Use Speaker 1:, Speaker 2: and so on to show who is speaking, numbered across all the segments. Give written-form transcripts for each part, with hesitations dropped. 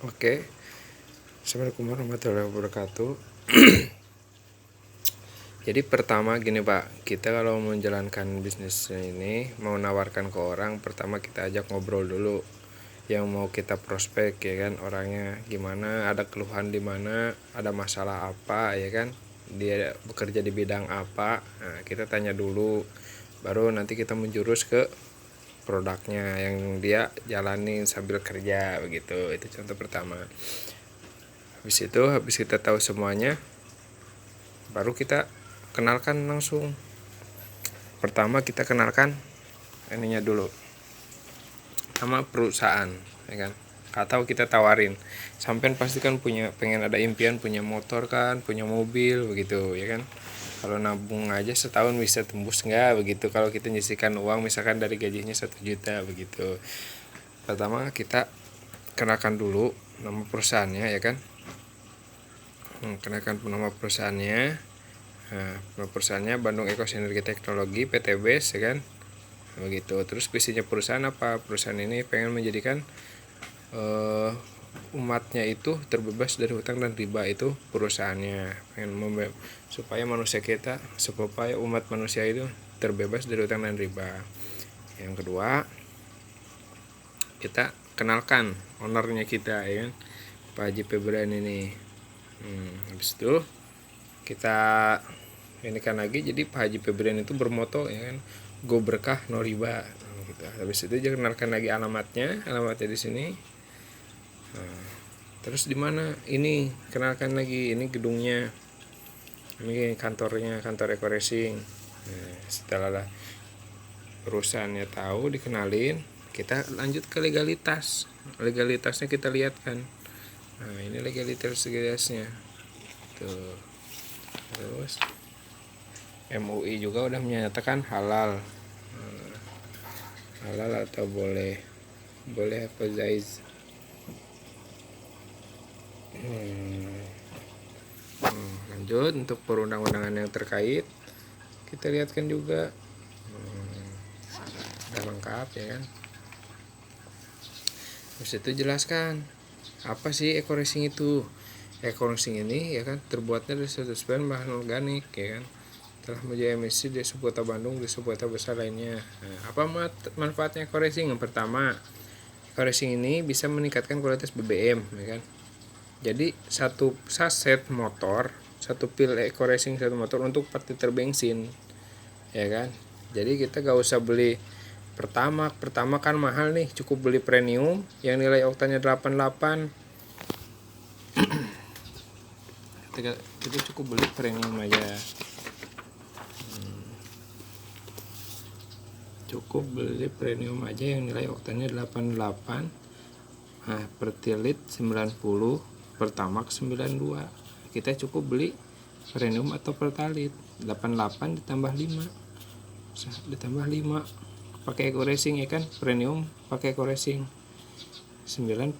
Speaker 1: Oke, Assalamualaikum warahmatullahi wabarakatuh. Jadi pertama gini Pak, kita kalau mau menjalankan bisnis ini, mau nawarkan ke orang, pertama kita ajak ngobrol dulu. Yang mau kita prospek ya kan, orangnya gimana, ada keluhan di mana, ada masalah apa ya kan, dia bekerja di bidang apa. Nah, kita tanya dulu, baru nanti kita menjurus ke produknya yang dia jalanin sambil kerja begitu. Itu contoh pertama. Habis kita tahu semuanya, baru kita kenalkan langsung. Pertama kita kenalkan ininya dulu, sama perusahaan ya kan, atau kita tawarin, sampean pasti kan pengen ada impian punya motor kan, punya mobil begitu ya kan. Kalau nabung aja setahun bisa tembus nggak begitu, kalau kita nyisikan uang misalkan dari gajinya 1 juta begitu. Pertama kita kenalkan dulu nama perusahaannya ya kan. Kenalkan nama perusahaannya. Nah, nama perusahaannya Bandung Eko Sinergi Teknologi PTBS ya kan, begitu. Terus visinya perusahaan apa? Perusahaan ini pengen menjadikan umatnya itu terbebas dari hutang dan riba, itu perusahaannya pengen supaya umat manusia itu terbebas dari hutang dan riba. Yang kedua, kita kenalkan ownernya kita ya kan, Pak Haji Febrian ini. Habis itu kita ini kan lagi, jadi Pak Haji Febrian itu bermoto ya kan, go berkah no riba gitu. Habis itu dia kenalkan lagi alamatnya di sini. Terus di mana ini, kenalkan lagi ini gedungnya, ini kantornya, kantor Eko Racing. Setelah perusahaannya tahu, dikenalin, kita lanjut ke legalitasnya kita lihat kan. Nah ini legalitasnya tuh. Terus MUI juga udah menyatakan halal, atau boleh apa Zaiz. Lanjut untuk perundang-undangan yang terkait kita lihatkan juga, udah lengkap ya kan. Terus itu jelaskan apa sih Eko Racing itu. Eko Racing ini ya kan terbuatnya dari 100% bahan organik ya kan, telah menjadi emisi di sebuah kota Bandung, di sebuah kota besar lainnya. Nah, apa manfaatnya Eko Racing? Yang pertama, Eko Racing ini bisa meningkatkan kualitas BBM ya kan. Jadi satu saset motor, satu pil Eko Racing satu motor untuk 4 liter bensin ya kan. Jadi kita gak usah beli pertama kan mahal nih, cukup beli premium yang nilai oktannya 88. kita cukup beli premium aja, cukup beli premium aja yang nilai oktannya 88. Nah, pertilit 90, pertamax 92. Kita cukup beli premium atau pertalit 88 ditambah 5 pakai Eko Racing ya kan, premium pakai Eko Racing 93.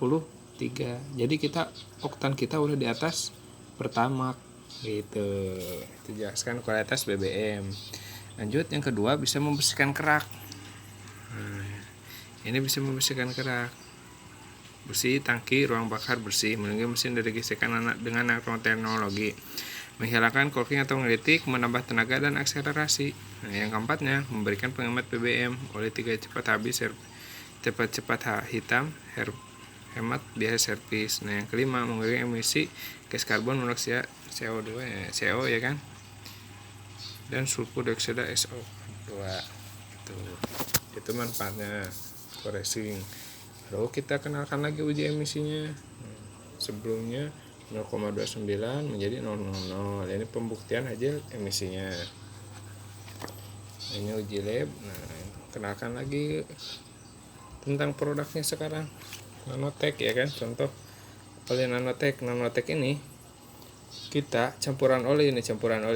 Speaker 1: Jadi kita oktan kita udah di atas pertamax gitu. Itu jelaskan kualitas BBM. Lanjut yang kedua, bisa membersihkan kerak. Ini bisa membersihkan kerak, bersih tangki, ruang bakar bersih, melindungi mesin dari gesekan dengan teknologi, menghilangkan clogging atau ngelitik, menambah tenaga dan akselerasi. Nah, yang keempatnya, memberikan penghemat BBM, oleh 3 cepat habis, cepat hitam, hemat biaya servis. Nah, yang kelima, mengurangi emisi gas karbon monoksida CO2 CO ya kan, dan sulfur dioksida SO2. Itu manfaatnya Eko Racing. Lalu kita kenalkan lagi uji emisinya. Sebelumnya 0,29 menjadi 0,00. Ini pembuktian hasil emisinya. Ini uji lab. Nah, kenalkan lagi tentang produknya sekarang. Nanotech ya kan, contoh oli Nanotech ini kita campuran oli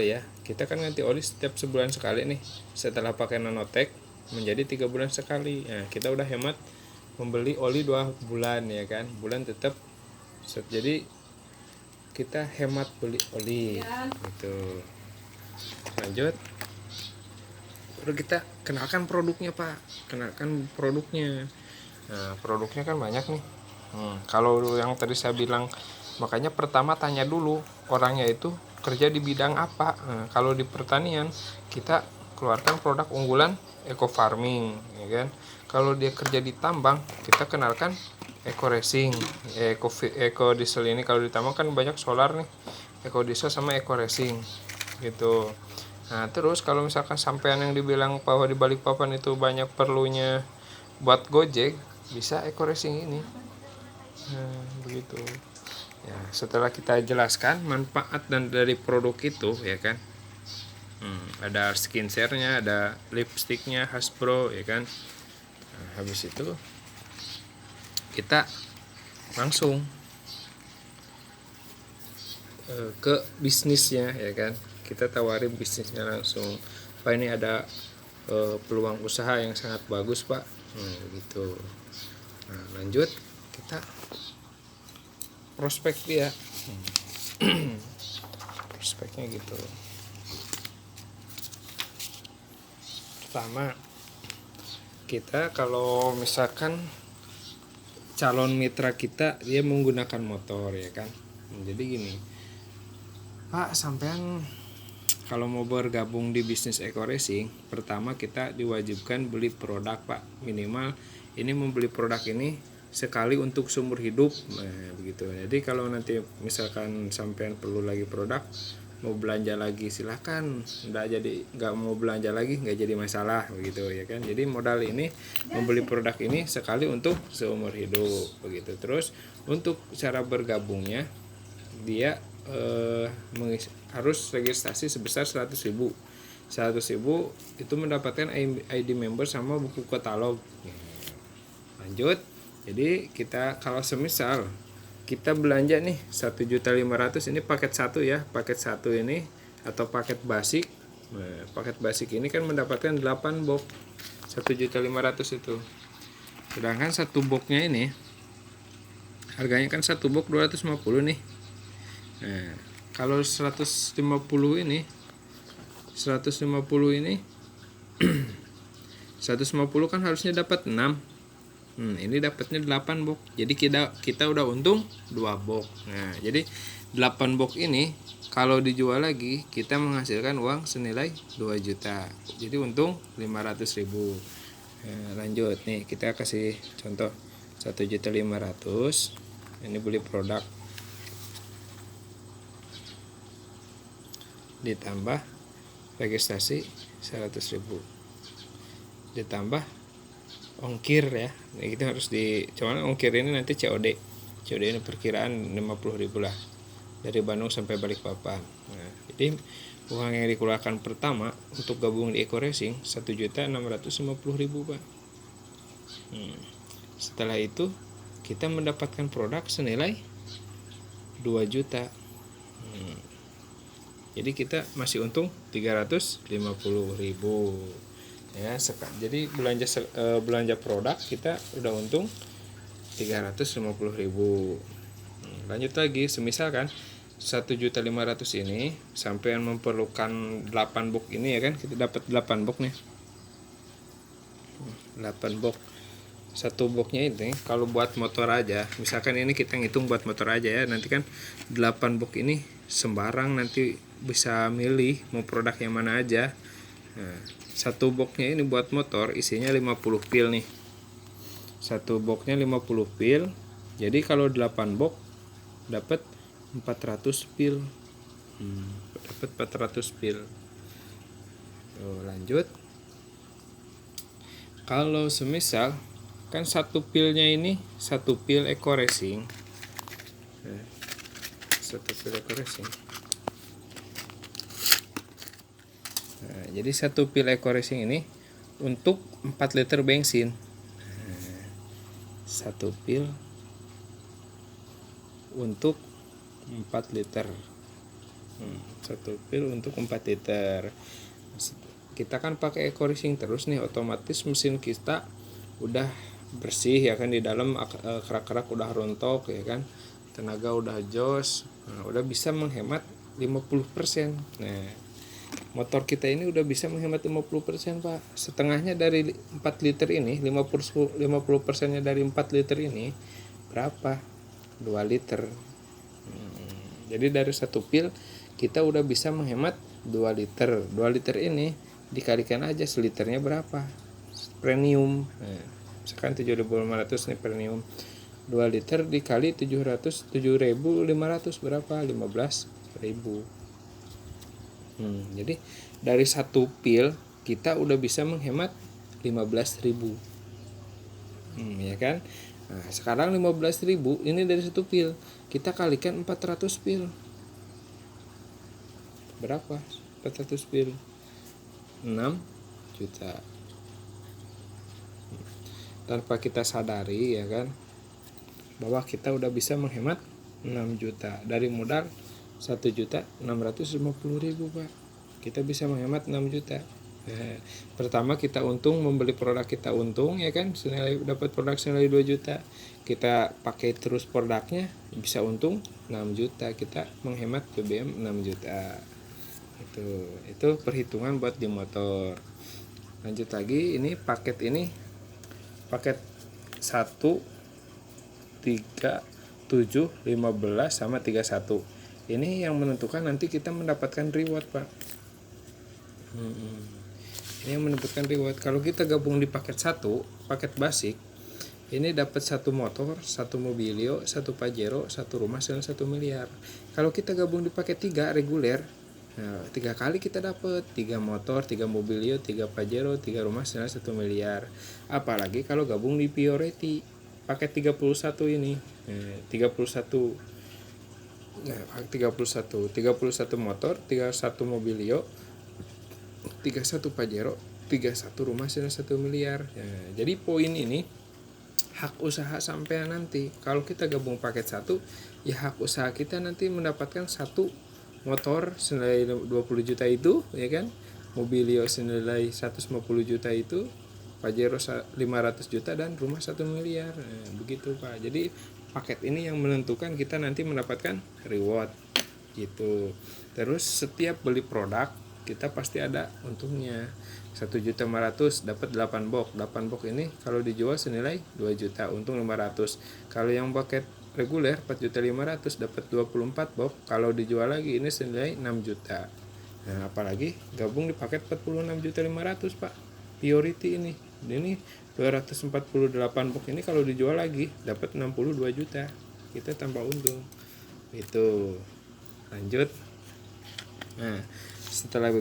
Speaker 1: ya. Kita kan ganti oli setiap sebulan sekali nih. Setelah pakai Nanotech menjadi 3 bulan sekali. Nah, kita udah hemat membeli oli 2 bulan ya kan, bulan tetap. Jadi kita hemat beli oli gitu. Lanjut, baru kita kenalkan produknya Pak, Nah, produknya kan banyak nih. Kalau yang tadi saya bilang, makanya pertama tanya dulu orangnya itu kerja di bidang apa. Kalau di pertanian kita keluarkan produk unggulan eco farming, ya kan. Kalau dia kerja di tambang, kita kenalkan eco racing, eco diesel ini. Kalau di tambang kan banyak solar nih, eco diesel sama eco racing gitu. Nah terus kalau misalkan sampean yang dibilang bahwa di Balikpapan itu banyak perlunya buat Gojek, bisa eco racing ini. Begitu ya. Setelah kita jelaskan manfaat dan dari produk itu, ya kan, ada skincare-nya, ada lipsticknya Hasbro, ya kan. Nah, habis itu kita langsung ke bisnisnya, ya kan. Kita tawarin bisnisnya langsung, Pak ini ada peluang usaha yang sangat bagus Pak, gitu. Nah lanjut kita prospek dia. Prospeknya gitu. Pertama, kita kalau misalkan calon mitra kita dia menggunakan motor, ya kan. Jadi gini, Pak, sampean kalau mau bergabung di bisnis eco racing, pertama kita diwajibkan beli produk Pak. Minimal ini membeli produk ini sekali untuk seumur hidup. Nah begitu. Jadi kalau nanti misalkan sampean perlu lagi produk, mau belanja lagi silahkan, nggak mau belanja lagi nggak jadi masalah, begitu ya kan. Jadi modal ini membeli produk ini sekali untuk seumur hidup, begitu. Terus untuk cara bergabungnya dia harus registrasi sebesar 100.000 itu mendapatkan ID member sama buku katalog. Lanjut, jadi kita kalau semisal kita belanja nih 1.500.000 ini paket 1 ya, paket 1 ini atau paket basic. Nah, paket basic ini kan mendapatkan 8 box 1.500.000 itu. Sedangkan satu boxnya ini harganya kan satu box 250 nih. Nah, kalau 150 ini 150 kan harusnya dapat 6. Ini dapatnya 8 box. Jadi kita udah untung 2 box. Nah, jadi 8 box ini kalau dijual lagi kita menghasilkan uang senilai 2 juta. Jadi untung 500.000. Nah, lanjut nih kita kasih contoh 1.500.000. Ini beli produk ditambah registrasi 100.000 ditambah ongkir ya. Nah, itu harus cuman ongkir ini nanti COD ini perkiraan 50.000 lah dari Bandung sampai Balikpapan. Nah, jadi uang yang dikeluarkan pertama untuk gabung di Eco Racing 1.650.000 Pak. Setelah itu kita mendapatkan produk senilai 2 juta. Jadi kita masih untung 350.000 ya. Jadi belanja produk kita udah untung 350.000. Lanjut lagi, semisal kan 1.500.000 ini sampai memerlukan 8 box ini ya kan, kita dapat 8 box nih. 8 box. Satu boxnya ini kalau buat motor aja, misalkan ini kita ngitung buat motor aja ya, nanti kan 8 box ini sembarang nanti bisa milih mau produk yang mana aja. Nah, satu boxnya ini buat motor isinya 50 pil nih. Satu boxnya 50 pil. Jadi kalau 8 box dapat 400 pil. Dapat 400 pil. Lanjut. Kalau semisal kan satu pilnya ini satu pil Eco Racing. Satu pil Eco Racing. Nah, jadi satu pil Eco Racing ini untuk 4 liter bensin. Satu pil untuk 4 liter. Satu pil untuk 4 liter. Kita kan pakai Eco Racing terus nih, otomatis mesin kita udah bersih ya kan, di dalam kerak-kerak udah rontok ya kan, tenaga udah jos. Nah, udah bisa menghemat 50%. Nah, motor kita ini udah bisa menghemat 50% Pak. Setengahnya dari 4 liter ini, 50%-nya dari 4 liter ini berapa? 2 liter. Jadi dari satu pil kita udah bisa menghemat 2 liter. 2 liter ini dikalikan aja seliternya berapa? Premium. Misalkan 7.500 nih premium. 2 liter dikali 7.500 berapa? 15.000. Jadi dari satu pil kita udah bisa menghemat 15.000. Ya kan? Nah, sekarang 15.000 ini dari satu pil. Kita kalikan 400 pil. Berapa? 400 pil. 6 juta. Tanpa kita sadari ya kan, bahwa kita udah bisa menghemat 6 juta dari modal 1.650.000 Pak. Kita bisa menghemat 6 juta. Pertama kita untung membeli produk kita untung ya kan, senilai dapat produk senilai 2 juta. Kita pakai terus produknya bisa untung 6 juta. Kita menghemat BBM 6 juta. Itu perhitungan buat di motor. Lanjut lagi, ini paket 1 3 7 15 sama 31. Ini yang menentukan nanti kita mendapatkan reward Pak. Ini yang menentukan reward. Kalau kita gabung di paket 1, paket basic, ini dapat 1 motor, 1 mobilio, 1 pajero, 1 rumah senilai 1 miliar. Kalau kita gabung di paket 3 reguler, 3 kali kita dapat 3 motor, 3 mobilio, 3 pajero, 3 rumah senilai 1 miliar. Apalagi kalau gabung di priority paket 31 ini. 31 motor, 31 mobilio, 31 pajero, 31 rumah senilai 1 miliar. Jadi poin ini hak usaha sampean nanti. Kalau kita gabung paket 1, ya hak usaha kita nanti mendapatkan 1 motor senilai 20 juta itu, ya kan? Mobilio senilai 150 juta itu, pajero 500 juta dan rumah 1 miliar. Begitu Pak. Jadi paket ini yang menentukan kita nanti mendapatkan reward gitu. Terus setiap beli produk kita pasti ada untungnya. 1.500.000 dapat 8 box. 8 box ini kalau dijual senilai 2 juta, untung 500. Kalau yang paket reguler 4.500.000 dapat 24 box. Kalau dijual lagi ini senilai 6 juta. Nah, apalagi gabung di paket 46.500.000 Pak. Priority ini 248 box ini kalau dijual lagi dapat 62 juta. Kita tambah untung. Itu. Lanjut. Nah, setelah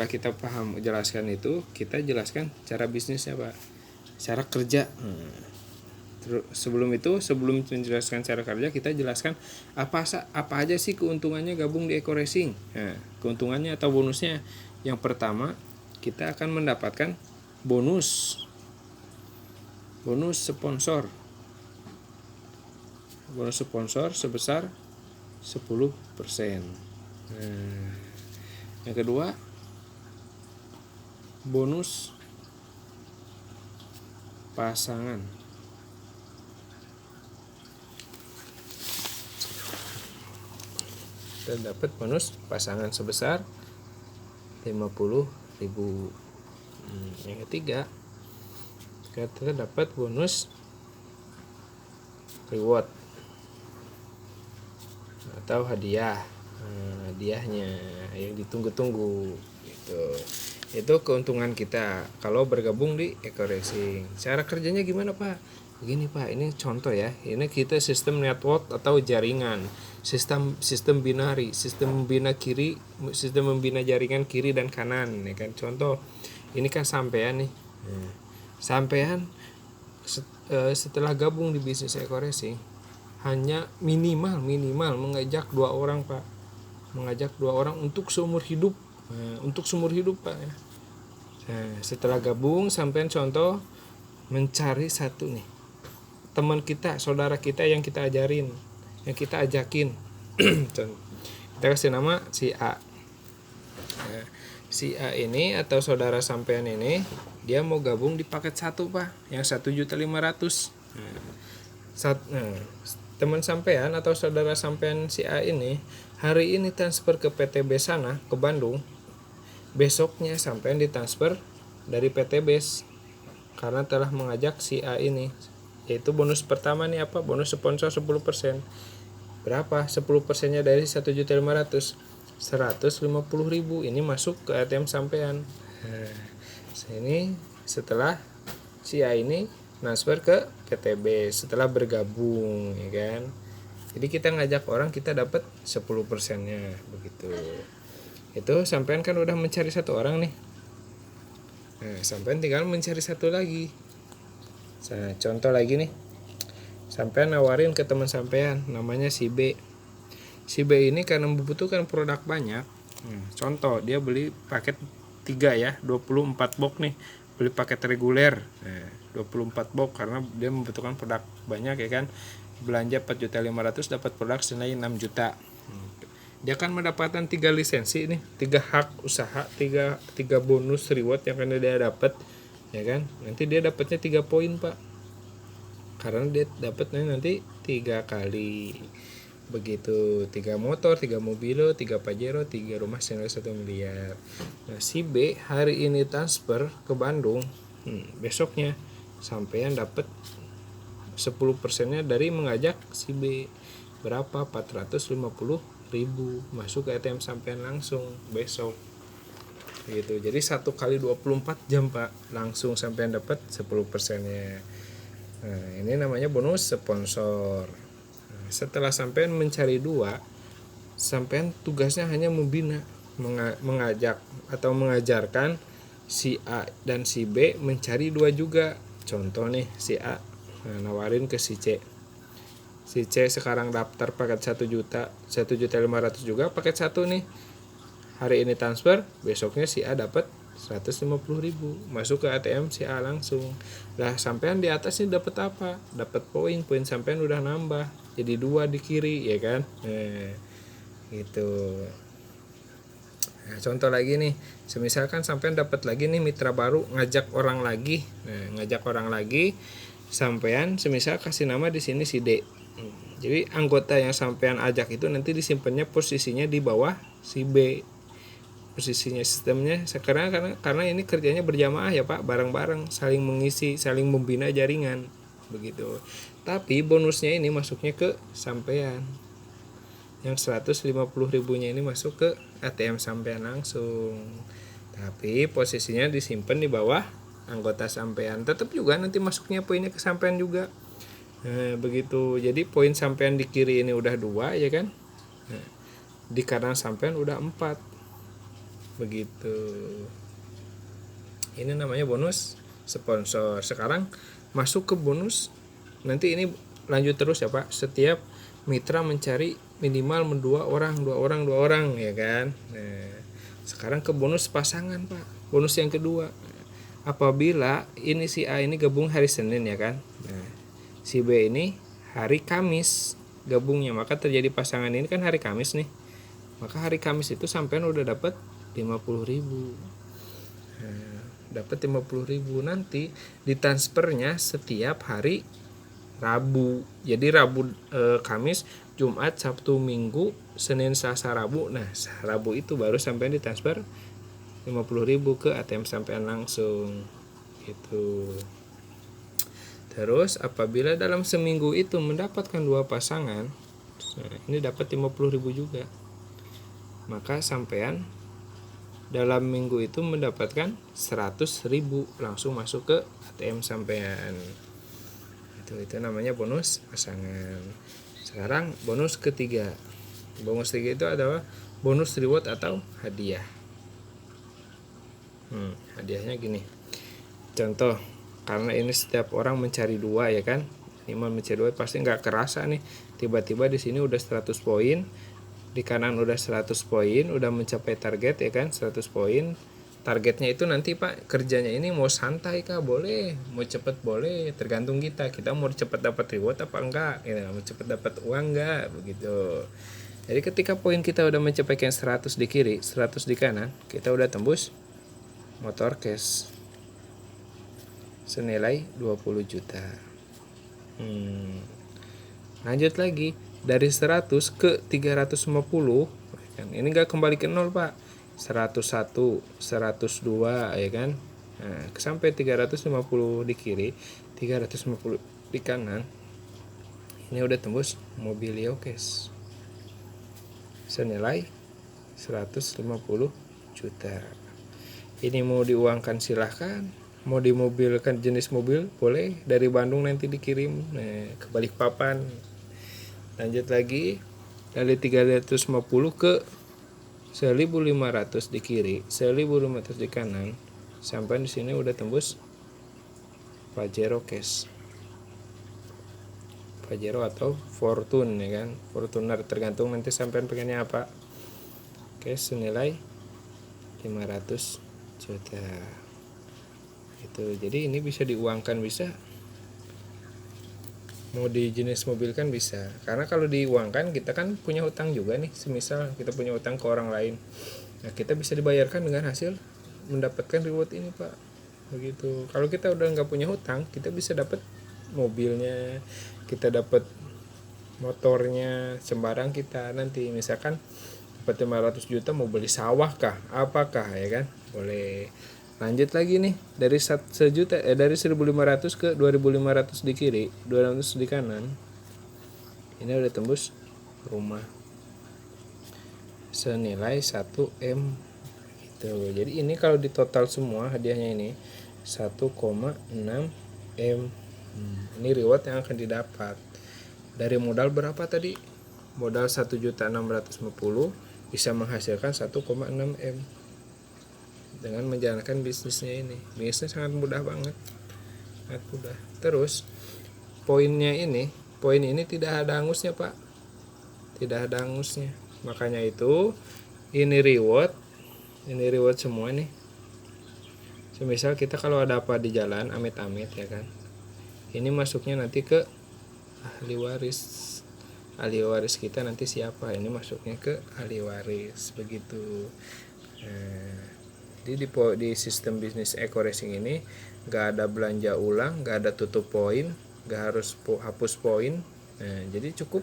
Speaker 1: kita paham jelaskan itu, kita jelaskan cara bisnisnya Pak, cara kerja. Sebelum menjelaskan cara kerja, kita jelaskan apa aja sih keuntungannya gabung di Eko Racing. Nah, keuntungannya atau bonusnya, yang pertama kita akan mendapatkan bonus sponsor sebesar 10%. Yang kedua, bonus pasangan. Kita dapat bonus pasangan sebesar 50.000. Yang ketiga, kita dapat bonus reward atau hadiah. Hadiahnya yang ditunggu-tunggu gitu. Itu keuntungan kita kalau bergabung di Eko Racing. Cara kerjanya gimana Pak? Begini Pak, ini contoh ya. Ini kita sistem network atau jaringan, sistem binari, sistem membina jaringan kiri dan kanan, ya kan? Contoh, ini kan sampean nih. Sampean setelah gabung di bisnis Eko Racing hanya minimal mengajak 2 orang Pak. Mengajak 2 orang untuk seumur hidup. Pak ya. Nah, setelah gabung sampean contoh mencari satu nih teman kita, saudara kita yang kita ajarin, yang kita ajakin. Kita kasih nama si A. Nah, si A ini atau saudara sampean ini dia mau gabung di paket 1 Pak, yang 1.500.000. Nah, teman sampean atau saudara sampean si A ini hari ini transfer ke PTB sana ke Bandung, besoknya sampean ditransfer dari PTB karena telah mengajak si A ini yaitu bonus pertama nih apa? Bonus sponsor 10%. Berapa? 10%-nya dari 1.500.000, 150.000 ini masuk ke ATM sampean. Nah, ini setelah si A ini transfer ke PTB setelah bergabung, ya kan. Jadi kita ngajak orang, kita dapat 10%-nya begitu. Itu sampean kan udah mencari satu orang nih. Nah, sampean tinggal mencari satu lagi. Nah, contoh lagi nih. Sampean nawarin ke teman sampean, namanya si B. Si B ini karena membutuhkan produk banyak. Contoh, dia beli paket 3 ya, 24 box nih. Beli paket reguler. 24 box karena dia membutuhkan produk banyak, ya kan. Belanja 4.500.000 dapat produk senilai 6 juta. Dia kan mendapatkan 3 lisensi nih, 3 hak usaha, 3 bonus reward yang akan dia dapat, ya kan. Nanti dia dapatnya 3 poin, Pak. Karena dia dapatnya nanti 3 kali. Begitu, 3 motor, 3 mobil, 3 Pajero, 3 rumah senilai 1 miliar. Nah, si B hari ini transfer ke Bandung. Besoknya sampean dapat 10%-nya dari mengajak si B. Berapa? 450.000 masuk ke ATM sampean langsung besok. Gitu. Jadi 1 kali 24 jam, Pak, langsung sampean dapat 10%-nya. Nah, ini namanya bonus sponsor. Nah, setelah sampean mencari 2, sampean tugasnya hanya membina, mengajak atau mengajarkan si A dan si B mencari 2 juga. Contoh nih, si A nawarin ke si C. Si C sekarang daftar paket 1 juta, 1.500.000 juga paket 1 nih. Hari ini transfer, besoknya si A dapat 150.000 masuk ke ATM si A langsung. Lah, sampean di atas ini dapat apa? Dapat poin sampean udah nambah. Jadi 2 di kiri, ya kan? Gitu. Nah, contoh lagi nih, semisalkan sampean dapat lagi nih mitra baru, ngajak orang lagi. Nah, ngajak orang lagi, sampean semisal kasih nama di sini si D. Jadi anggota yang sampean ajak itu nanti disimpannya posisinya di bawah si B. Posisinya sistemnya sekarang karena ini kerjanya berjamaah ya, Pak, bareng-bareng, saling mengisi, saling membina jaringan begitu. Tapi bonusnya ini masuknya ke sampean. Yang 150.000-nya ini masuk ke ATM sampean langsung. Tapi posisinya disimpan di bawah anggota sampean. Tetap juga nanti masuknya poinnya ke sampean juga. Nah, begitu. Jadi poin sampean di kiri ini udah 2, ya kan. Nah, di kanan sampean udah 4. Begitu. Ini namanya bonus sponsor. Sekarang masuk ke bonus. Nanti ini lanjut terus ya, Pak. Setiap mitra mencari minimal 2 orang, ya kan. Nah, sekarang ke bonus pasangan, Pak. Bonus yang kedua. Apabila ini si A ini gabung hari Senin, ya kan. Nah, si B ini hari Kamis gabungnya, maka terjadi pasangan ini kan hari Kamis nih. Maka hari Kamis itu sampean udah dapat 50.000. Nah, dapat 50.000 nanti ditransfernya setiap hari Rabu. Jadi Rabu, Kamis, Jumat, Sabtu, Minggu, Senin, Selasa, Rabu. Nah, Rabu itu baru sampean ditransfer 50.000 ke ATM sampean langsung gitu. Terus apabila dalam seminggu itu mendapatkan 2 pasangan, nah ini dapat 50.000 juga, maka sampean dalam minggu itu mendapatkan 100.000 langsung masuk ke ATM sampean. Itu namanya bonus pasangan. Sekarang bonus ketiga. Bonus ketiga itu adalah bonus reward atau hadiah. Hadiahnya gini. Contoh, karena ini setiap orang mencari 2, ya kan. Minimal mencari 2 pasti nggak kerasa nih. Tiba-tiba di sini udah 100 poin, di kanan udah 100 poin, udah mencapai target, ya kan, 100 poin. Targetnya itu nanti, Pak, kerjanya ini mau santai kah boleh, mau cepet boleh, tergantung kita mau cepet dapat reward apa enggak, ya, mau cepet dapat uang enggak, begitu. Jadi ketika poin kita udah mencapai 100 di kiri, 100 di kanan, kita udah tembus motor cash senilai 20 juta. Lanjut lagi, dari 100 ke 350 kan, ini enggak kembali ke 0, Pak. 101, 102, ya kan. Nah, sampai 350 di kiri, 350 di kanan ini udah tembus Mobilio Cash senilai 150 juta. Ini mau diuangkan silahkan, mau dimobilkan jenis mobil boleh, dari Bandung nanti dikirim ke Balikpapan. Lanjut lagi dari 350 ke 1.500 di kiri, 1.500 di kanan, sampai di sini udah tembus Pajero Cash, Pajero atau Fortune ya kan, Fortuner tergantung nanti sampean pengennya apa. Cash senilai 500 juta itu. Jadi ini bisa diuangkan, bisa mau di jenis mobil kan bisa, karena kalau diuangkan kita kan punya hutang juga nih, semisal kita punya hutang ke orang lain, nah kita bisa dibayarkan dengan hasil mendapatkan reward ini Pak, begitu. Kalau kita udah nggak punya hutang, kita bisa dapat mobilnya, kita dapat motornya sembarang kita. Nanti misalkan dapat 500 juta mau beli sawah kah apakah ya kan, boleh. Lanjut lagi nih dari 1 juta dari 1.500 ke 2.500 di kiri, 200 di kanan. Ini udah tembus rumah senilai 1 M gitu. Jadi ini kalau di total semua hadiahnya ini 1,6 M. Ini reward yang akan didapat. Dari modal berapa tadi? Modal 1.650 bisa menghasilkan 1,6 M. Dengan menjalankan bisnisnya ini. Bisnisnya sangat mudah banget. Sangat mudah. Terus poinnya ini, poin ini tidak ada angusnya Pak. Tidak ada angusnya. Makanya itu ini reward semua nih. Semisal kita kalau ada apa di jalan, amit-amit ya kan. Ini masuknya nanti ke ahli waris. Ahli waris kita nanti siapa? Ini masuknya ke ahli waris, begitu. Nah, jadi di sistem bisnis Eko Racing ini nggak ada belanja ulang, nggak ada tutup poin, nggak harus hapus poin. Nah, jadi cukup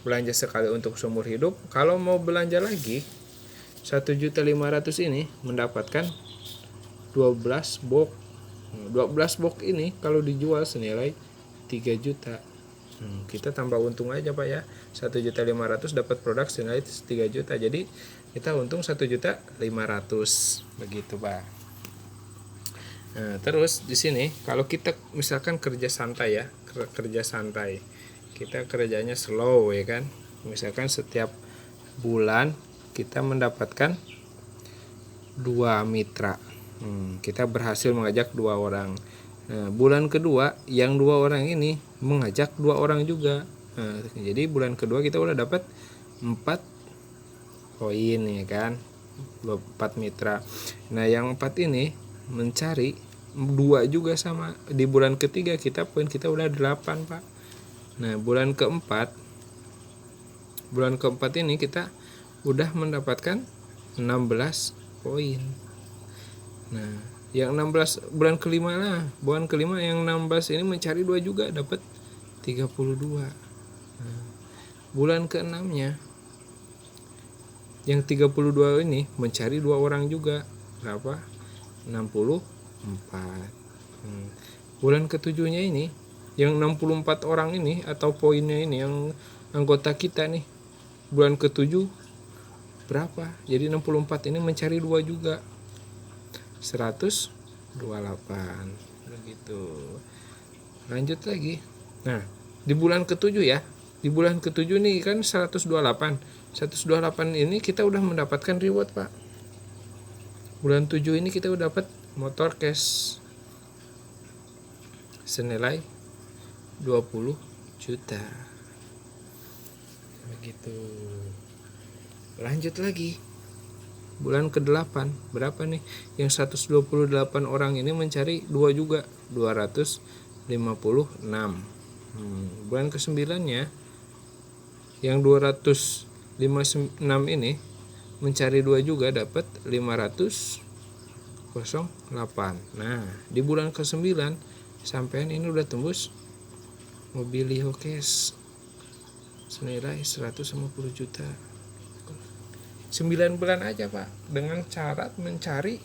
Speaker 1: belanja sekali untuk seumur hidup. Kalau mau belanja lagi 1.500 ini mendapatkan 12 box. 12 box ini kalau dijual senilai 3 juta. Kita tambah untung aja Pak ya. 1.500 dapat produk senilai 3 juta. Jadi kita untung 1.500.000 begitu Pak. Nah, terus di sini kalau kita misalkan kerja santai ya, kerja santai. Kita kerjanya slow ya kan. Misalkan setiap bulan kita mendapatkan 2 mitra. Kita berhasil mengajak 2 orang. Nah, bulan kedua yang 2 orang ini mengajak 2 orang juga. Nah, jadi bulan kedua kita udah dapat 4 poin ya kan, 4 mitra. Nah yang 4 ini mencari 2 juga sama. Di bulan ketiga poin kita udah 8 Pak. Nah bulan keempat ini kita udah mendapatkan 16 poin. Nah yang 16 bulan kelima yang 16 ini mencari 2 juga, dapat 32. Nah, bulan ke-6-nya yang 32 ini mencari 2 orang juga, berapa? 64. Bulan ke-7-nya ini yang 64 orang ini atau poinnya ini yang anggota kita nih, bulan ke-7 berapa? Jadi 64 ini mencari 2 juga, 128 begitu. Lanjut lagi. Nah di bulan ke-7 ya, di bulan ke-7 nih kan 128 ini kita udah mendapatkan reward Pak. Bulan 7 ini kita udah dapat motor cash senilai 20 juta begitu. Lanjut lagi bulan ke-8 berapa nih, yang 128 orang ini mencari 2 juga, 256. Bulan ke-9-nya yang 256 ini mencari 2 juga, dapat 508. Nah di bulan ke-9 sampean ini udah tembus Mobilio Cash senilai 150 juta. 9 bulan aja Pak, dengan syarat mencari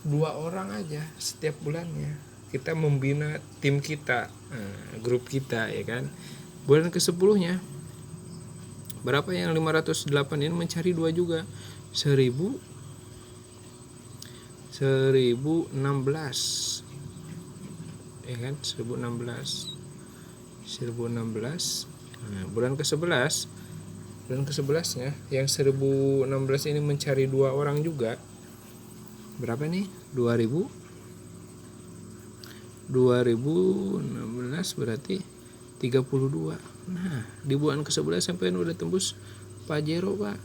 Speaker 1: 2 orang aja setiap bulannya. kita membina tim kita, grup kita ya kan. Bulan ke-10-nya berapa yang 508 ini mencari 2 juga. 1016 ya kan, 1016. Nah, bulan ke-11 nya yang 1016 ini mencari 2 orang juga. Berapa nih? 2016 berarti 32. Nah, di bulan ke-11 sampai udah tembus Pajero, Pak.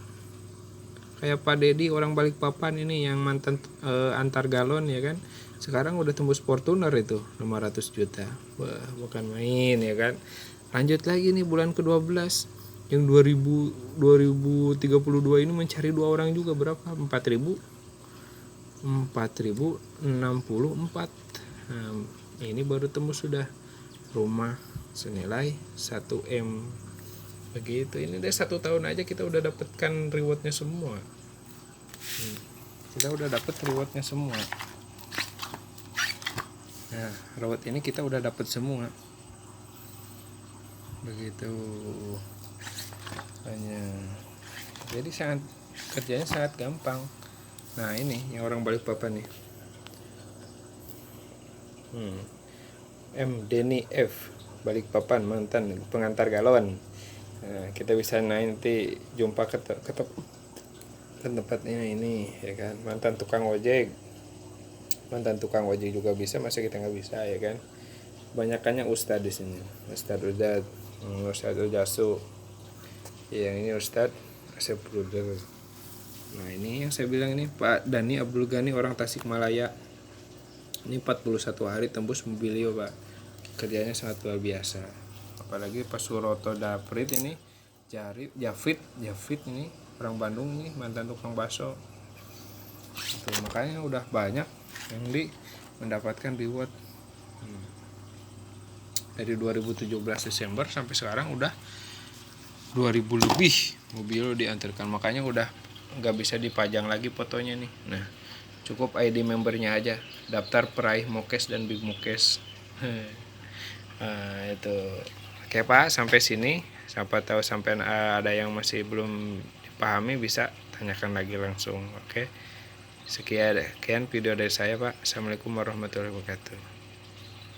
Speaker 1: Kayak Pak Dedi orang Balikpapan ini yang mantan antar galon ya kan. Sekarang udah tembus Fortuner itu 500 juta. Wah, bukan main ya kan. Lanjut lagi nih bulan ke-12 yang 2032 ini mencari 2 orang juga. Berapa? 4064. Nah, ini baru tembus sudah rumah senilai 1 M. Begitu. Ini udah 1 tahun aja kita udah dapatkan rewardnya semua. Kita udah dapat rewardnya semua. Nah, reward ini kita udah dapat semua. Begitu. Jadi kerjanya sangat gampang. Nah, ini yang orang Balikpapan nih. Denny F Balikpapan mantan pengantar galon. Nah, kita bisa nanti jumpa ke tempatnya ini ya kan. Mantan tukang ojek juga bisa, masa kita nggak bisa ya kan. Banyakannya ustad di sini, Ustad Ujasu. Yang ini Ustad Asep Bruder. Nah, ini yang saya bilang ini Pak Dani Abdul Ghani orang Tasikmalaya. Ini 41 hari tembus mobilio, Pak. Kerjanya sangat luar biasa. Apalagi Pak Suroto Daprit ini, Jafit ini orang Bandung nih, mantan tukang bakso. Makanya udah banyak yang mendapatkan reward. Dari 2017 Desember sampai sekarang udah 2000 lebih mobil diantarkan. Makanya udah nggak bisa dipajang lagi fotonya nih. Nah, cukup ID membernya aja, daftar peraih Mokes dan Big Mokes. Nah, itu. Oke Pak, sampai sini. Siapa tahu sampai ada yang masih belum dipahami bisa tanyakan lagi langsung. Oke. Sekian video dari saya Pak. Assalamualaikum warahmatullahi wabarakatuh.